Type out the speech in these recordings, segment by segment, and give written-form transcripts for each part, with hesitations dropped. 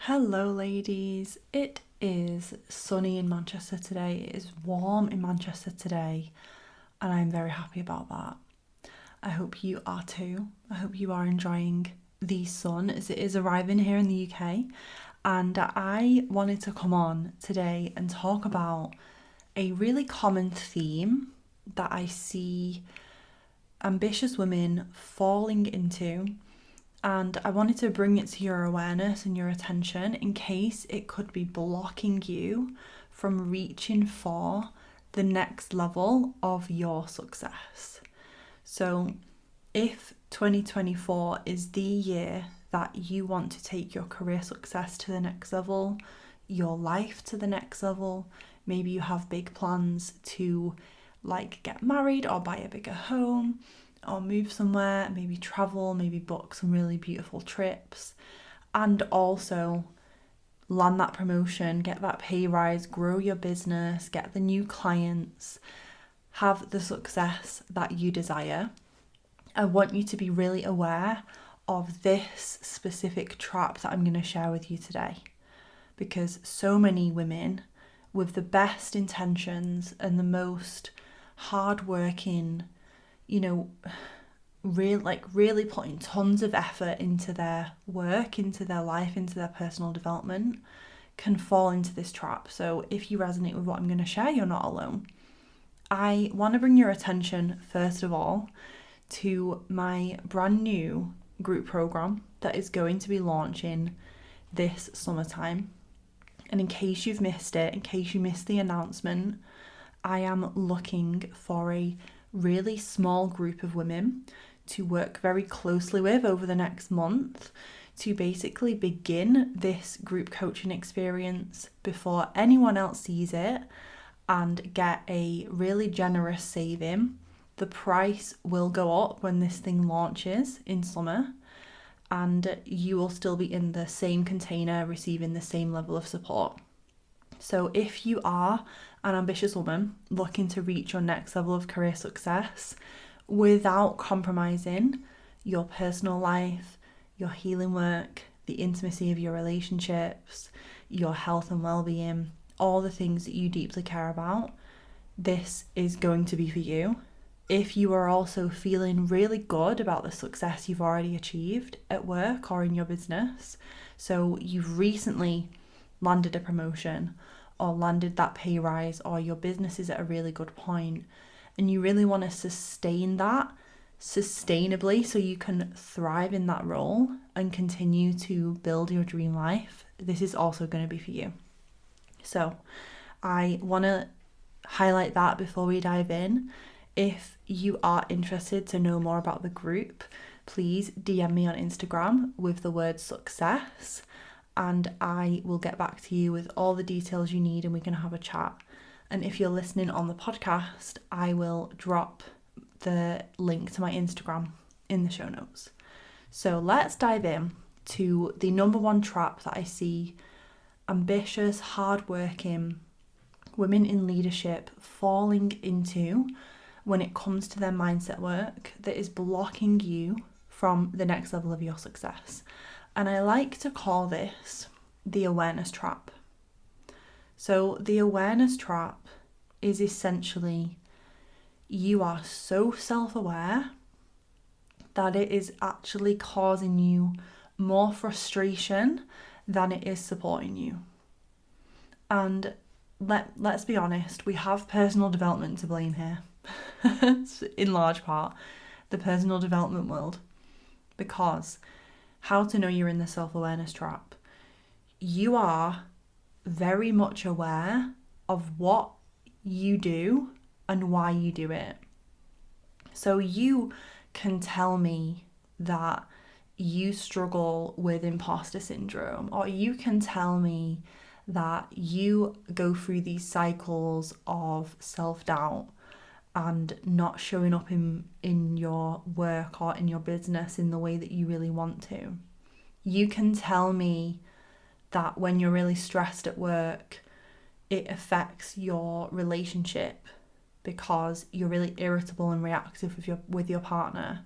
Hello ladies, it is sunny in Manchester today, it is warm in Manchester today, and I'm very happy about that. I hope you are too. I hope you are enjoying the sun as it is arriving here in the UK, and I wanted to come on today and talk about a really common theme that I see ambitious women falling into, and I wanted to bring it to your awareness and your attention in case it could be blocking you from reaching for the next level of your success. So if 2024 is the year that you want to take your career success to the next level, your life to the next level, maybe you have big plans to get married or buy a bigger home, or move somewhere, maybe travel, maybe book some really beautiful trips, and also land that promotion, get that pay rise, grow your business, get the new clients, have the success that you desire. I want you to be really aware of this specific trap that I'm going to share with you today, because so many women with the best intentions and the most hardworking, really putting tons of effort into their work, into their life, into their personal development, can fall into this trap. So if you resonate with what I'm going to share, you're not alone. I want to bring your attention, first of all, to my brand new group program that is going to be launching this summertime. And in case you've missed it, in case you missed the announcement, I am looking for a really small group of women to work very closely with over the next month to basically begin this group coaching experience before anyone else sees it and get a really generous saving. The price will go up when this thing launches in summer, and you will still be in the same container receiving the same level of support. So if you are an ambitious woman looking to reach your next level of career success without compromising your personal life, your healing work, the intimacy of your relationships, your health and well-being, all the things that you deeply care about, this is going to be for you. If you are also feeling really good about the success you've already achieved at work or in your business, so you've recently landed a promotion or landed that pay rise, or your business is at a really good point and you really want to sustain that sustainably so you can thrive in that role and continue to build your dream life, this is also going to be for you. So I want to highlight that before we dive in. If you are interested to know more about the group, please DM me on Instagram with the word success, and I will get back to you with all the details you need and we can have a chat. And if you're listening on the podcast, I will drop the link to my Instagram in the show notes. So let's dive in to the number one trap that I see ambitious, hardworking women in leadership falling into when it comes to their mindset work that is blocking you from the next level of your success. And I like to call this the awareness trap. So the awareness trap is essentially you are so self-aware that it is actually causing you more frustration than it is supporting you. And let's be honest, we have personal development to blame here. In large part, the personal development world. Because how to know you're in the self-awareness trap? You are very much aware of what you do and why you do it. So you can tell me that you struggle with imposter syndrome, or you can tell me that you go through these cycles of self-doubt and not showing up in your work or in your business in the way that you really want to. You can tell me that when you're really stressed at work, it affects your relationship because you're really irritable and reactive with your partner.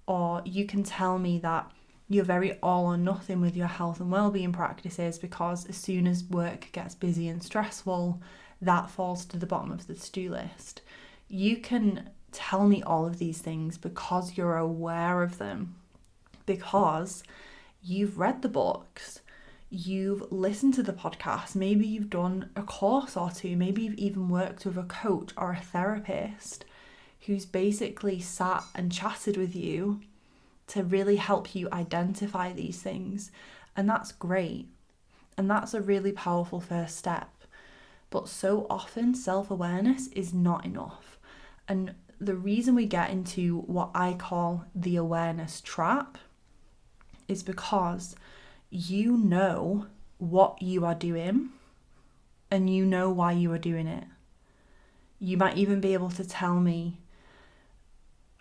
Or you can tell me that You're very all or nothing with your health and well-being practices, because as soon as work gets busy and stressful, that falls to the bottom of the to-do list. You can tell me all of these things because you're aware of them, because you've read the books, you've listened to the podcast, maybe you've done a course or two, maybe you've even worked with a coach or a therapist who's basically sat and chatted with you to really help you identify these things. And that's great. And that's a really powerful first step. But so often self-awareness is not enough. And the reason we get into what I call the awareness trap is because you know what you are doing and you know why you are doing it. You might even be able to tell me,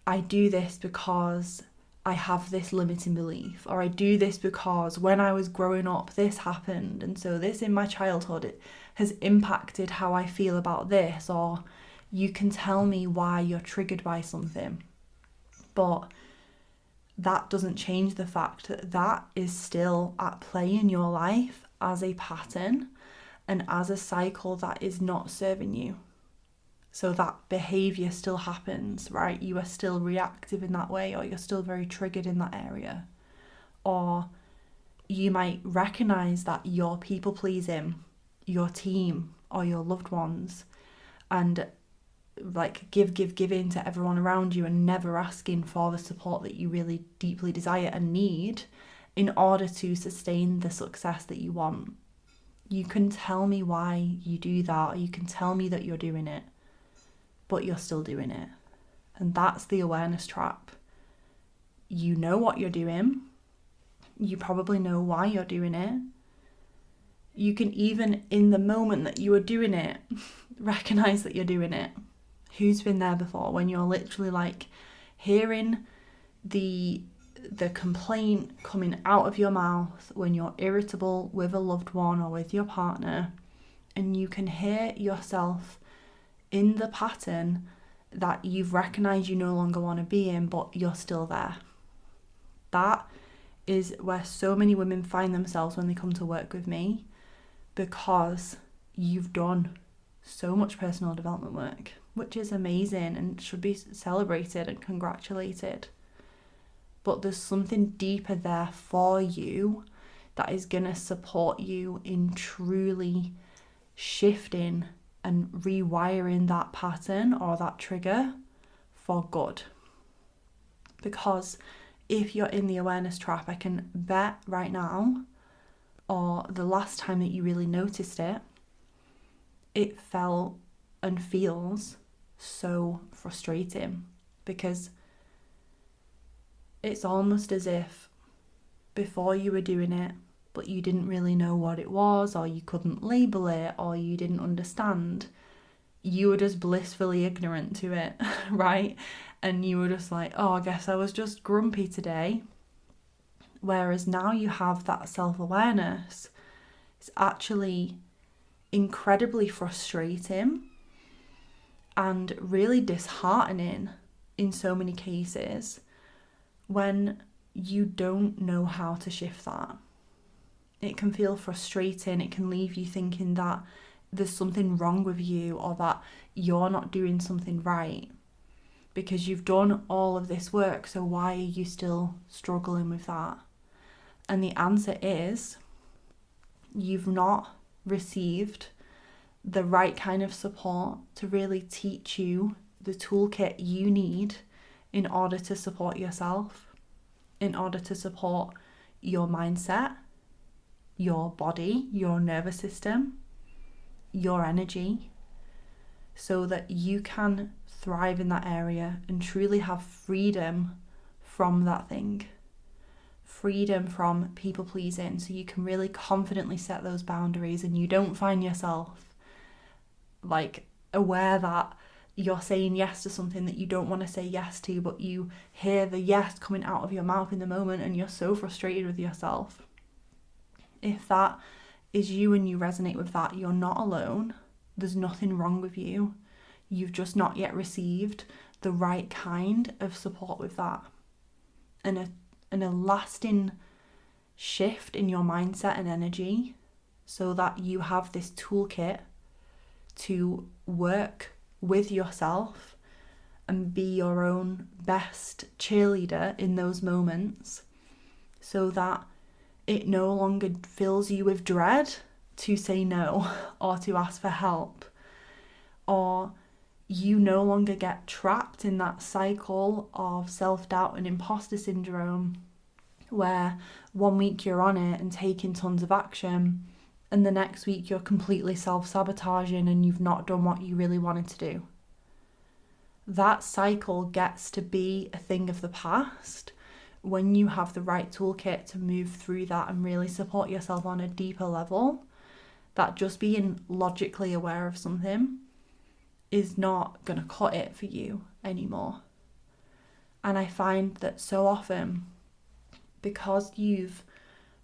I do this because I have this limiting belief, or I do this because when I was growing up this happened, and so this in my childhood it has impacted how I feel about this. Or you can tell me why you're triggered by something, but that doesn't change the fact that that is still at play in your life as a pattern and as a cycle that is not serving you. So that behaviour still happens, right? You are still reactive in that way, or you're still very triggered in that area. Or you might recognise that you're people pleasing your team or your loved ones, and like give in to everyone around you, and never asking for the support that you really deeply desire and need in order to sustain the success that you want. You can tell me why you do that, or you can tell me that you're doing it, but you're still doing it. And that's the awareness trap. You know what you're doing. You probably know why you're doing it. You can even, in the moment that you are doing it, recognize that you're doing it. Who's been there before, when you're literally like hearing the complaint coming out of your mouth when you're irritable with a loved one or with your partner, and you can hear yourself in the pattern that you've recognized you no longer want to be in, but you're still there. That is where so many women find themselves when they come to work with me, because you've done so much personal development work, which is amazing and should be celebrated and congratulated. But there's something deeper there for you that is going to support you in truly shifting and rewiring that pattern or that trigger for good. Because if you're in the awareness trap, I can bet right now, or the last time that you really noticed it, it felt and feels so frustrating, because it's almost as if before you were doing it, but you didn't really know what it was, or you couldn't label it, or you didn't understand. You were just blissfully ignorant to it, right? And you were just like, oh, I guess I was just grumpy today. Whereas now you have that self-awareness. It's actually incredibly frustrating and really disheartening in so many cases when you don't know how to shift that. It can feel frustrating. It can leave you thinking that there's something wrong with you, or that you're not doing something right, because you've done all of this work. So why are you still struggling with that? And the answer is, you've not received the right kind of support to really teach you the toolkit you need in order to support yourself, in order to support your mindset, your body, your nervous system, your energy, so that you can thrive in that area and truly have freedom from that thing. Freedom from people pleasing, so you can really confidently set those boundaries and you don't find yourself like aware that you're saying yes to something that you don't want to say yes to, but you hear the yes coming out of your mouth in the moment and you're so frustrated with yourself. If that is you and you resonate with that, you're not alone. There's nothing wrong with you. You've just not yet received the right kind of support with that. And and a lasting shift in your mindset and energy, so that you have this toolkit to work with yourself and be your own best cheerleader in those moments, so that it no longer fills you with dread to say no or to ask for help, or you no longer get trapped in that cycle of self-doubt and imposter syndrome where 1 week you're on it and taking tons of action, and the next week you're completely self-sabotaging and you've not done what you really wanted to do. That cycle gets to be a thing of the past when you have the right toolkit to move through that and really support yourself on a deeper level. That just being logically aware of something is not going to cut it for you anymore. And I find that so often, because you've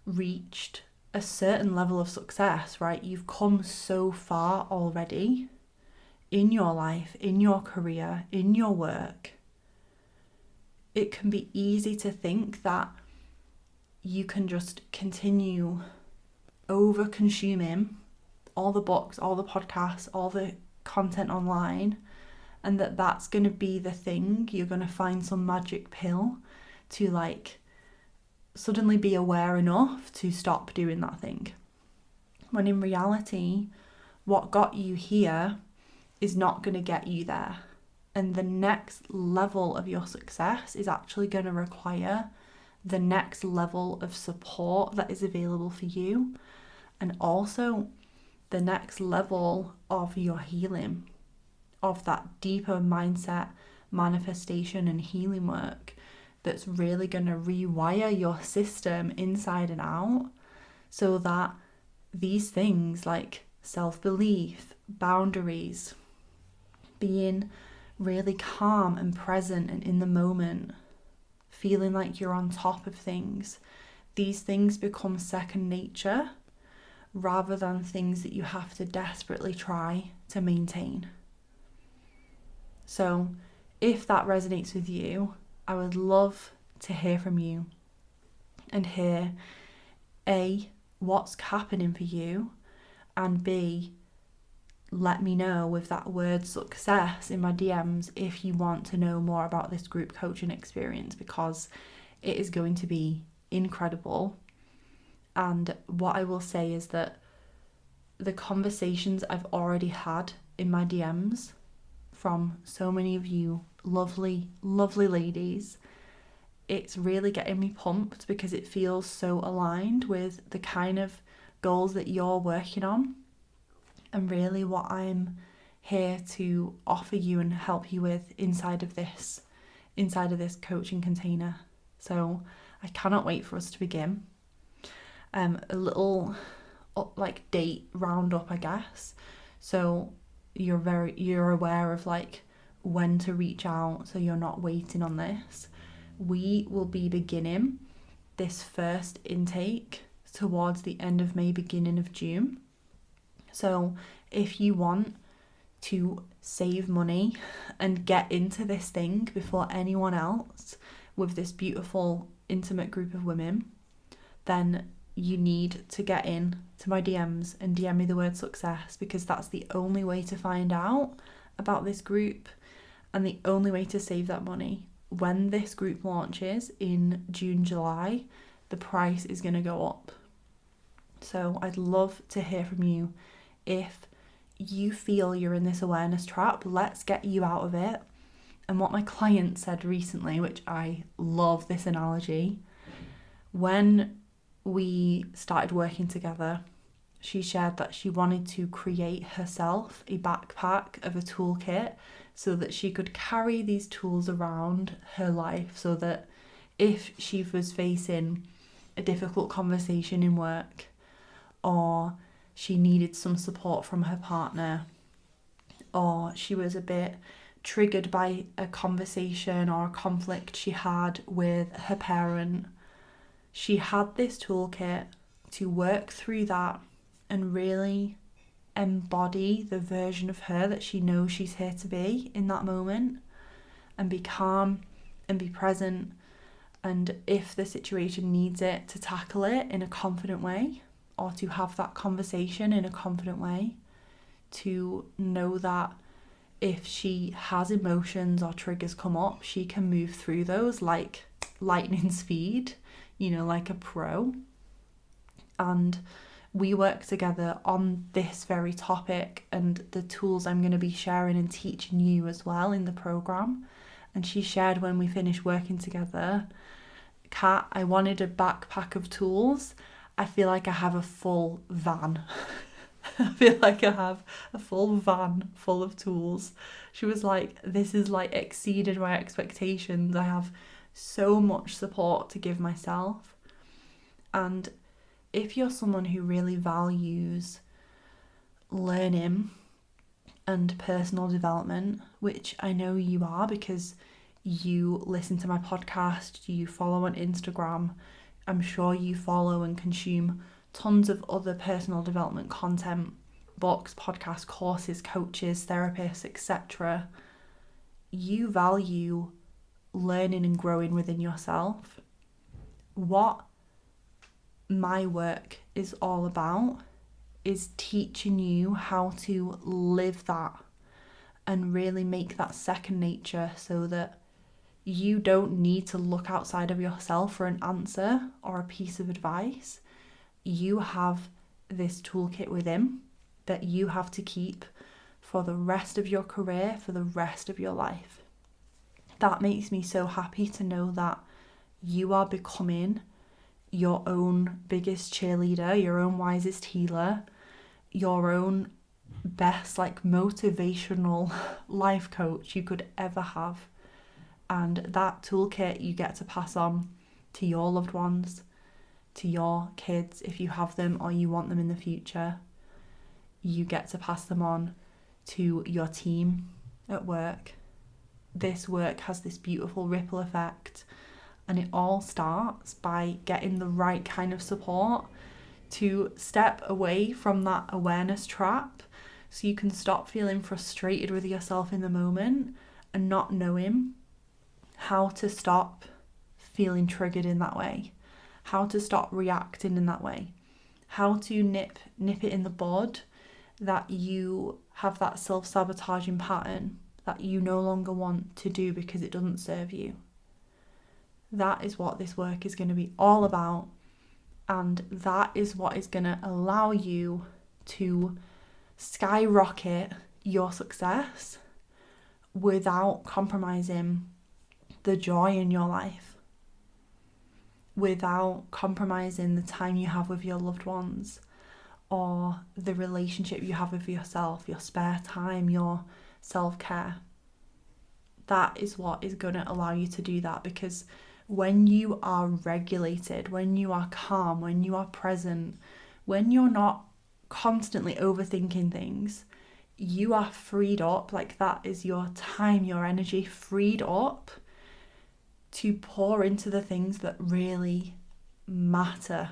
reached a certain level of success, right? You've come so far already in your life, in your career, in your work. It can be easy to think that you can just continue over consuming all the books, all the podcasts, all the content online, and that's going to be the thing. You're going to find some magic pill to like suddenly be aware enough to stop doing that thing. When in reality, what got you here is not going to get you there. And the next level of your success is actually going to require the next level of support that is available for you, and also the next level of your healing, of that deeper mindset, manifestation and healing work that's really going to rewire your system inside and out, so that these things like self-belief, boundaries, being really calm and present and in the moment, feeling like you're on top of things, these things become second nature rather than things that you have to desperately try to maintain. So if that resonates with you, I would love to hear from you and hear A, what's happening for you, and B, let me know with that word success in my DMs if you want to know more about this group coaching experience, because it is going to be incredible. And what I will say is that the conversations I've already had in my DMs from so many of you lovely, lovely ladies, it's really getting me pumped because it feels so aligned with the kind of goals that you're working on and really what I'm here to offer you and help you with inside of this coaching container. So I cannot wait for us to begin. A little like date roundup, I guess. So you're aware of like when to reach out, so you're not waiting on this. We will be beginning this first intake towards the end of May, beginning of June. So if you want to save money and get into this thing before anyone else with this beautiful, intimate group of women, then you need to get in to my DMs and DM me the word success, because that's the only way to find out about this group and the only way to save that money. When this group launches in June, July, the price is going to go up. So I'd love to hear from you. If you feel you're in this awareness trap, let's get you out of it. And what my client said recently, which I love this analogy, when we started working together, she shared that she wanted to create herself a backpack of a toolkit so that she could carry these tools around her life, so that if she was facing a difficult conversation in work, or she needed some support from her partner, or she was a bit triggered by a conversation or a conflict she had with her parent, she had this toolkit to work through that and really embody the version of her that she knows she's here to be in that moment, and be calm and be present And if the situation needs it, to tackle it in a confident way, or to have that conversation in a confident way, to know that if she has emotions or triggers come up, she can move through those like lightning speed, like a pro. And we work together on this very topic and the tools I'm going to be sharing and teaching you as well in the program. And she shared when we finished working together, Kat, I wanted a backpack of tools. I feel like I have a full van. I feel like I have a full van full of tools. She was like, this is like exceeded my expectations. I have so much support to give myself. And if you're someone who really values learning and personal development, which I know you are because you listen to my podcast, you follow on Instagram, I'm sure you follow and consume tons of other personal development content, books, podcasts, courses, coaches, therapists, etc. You value learning and growing within yourself. What my work is all about is teaching you how to live that and really make that second nature, so that you don't need to look outside of yourself for an answer or a piece of advice. You have this toolkit within that you have to keep for the rest of your career, for the rest of your life. That makes me so happy to know that you are becoming your own biggest cheerleader, your own wisest healer, your own best motivational life coach you could ever have. And that toolkit you get to pass on to your loved ones, to your kids if you have them or you want them in the future. You get to pass them on to your team at work. This work has this beautiful ripple effect, and it all starts by getting the right kind of support to step away from that awareness trap, so you can stop feeling frustrated with yourself in the moment and not knowing how to stop feeling triggered in that way, how to stop reacting in that way, how to nip it in the bud that you have that self-sabotaging pattern that you no longer want to do because it doesn't serve you. That is what this work is going to be all about, and that is what is going to allow you to skyrocket your success without compromising the joy in your life, without compromising the time you have with your loved ones or the relationship you have with yourself, your spare time, your self-care. That is what is going to allow you to do that, because when you are regulated, when you are calm, when you are present, when you're not constantly overthinking things, you are freed up. That is your time, your energy freed up to pour into the things that really matter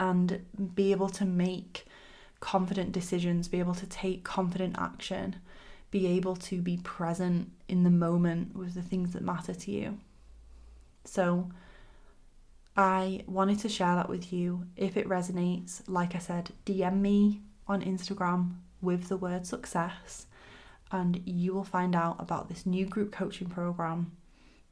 and be able to make confident decisions, be able to take confident action, be able to be present in the moment with the things that matter to you. So I wanted to share that with you. If it resonates, like I said, DM me on Instagram with the word success and you will find out about this new group coaching program.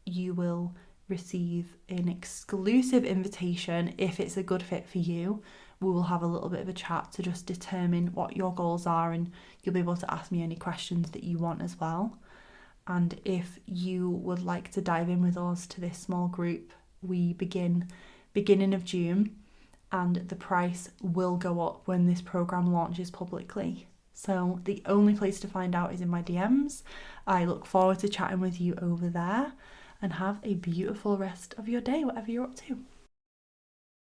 You will receive an exclusive invitation if it's a good fit for you. We will have a little bit of a chat to just determine what your goals are, and you'll be able to ask me any questions that you want as well. And if you would like to dive in with us to this small group, we begin beginning of June, and the price will go up when this program launches publicly. So the only place to find out is in my DMs. I look forward to chatting with you over there, and have a beautiful rest of your day, whatever you're up to.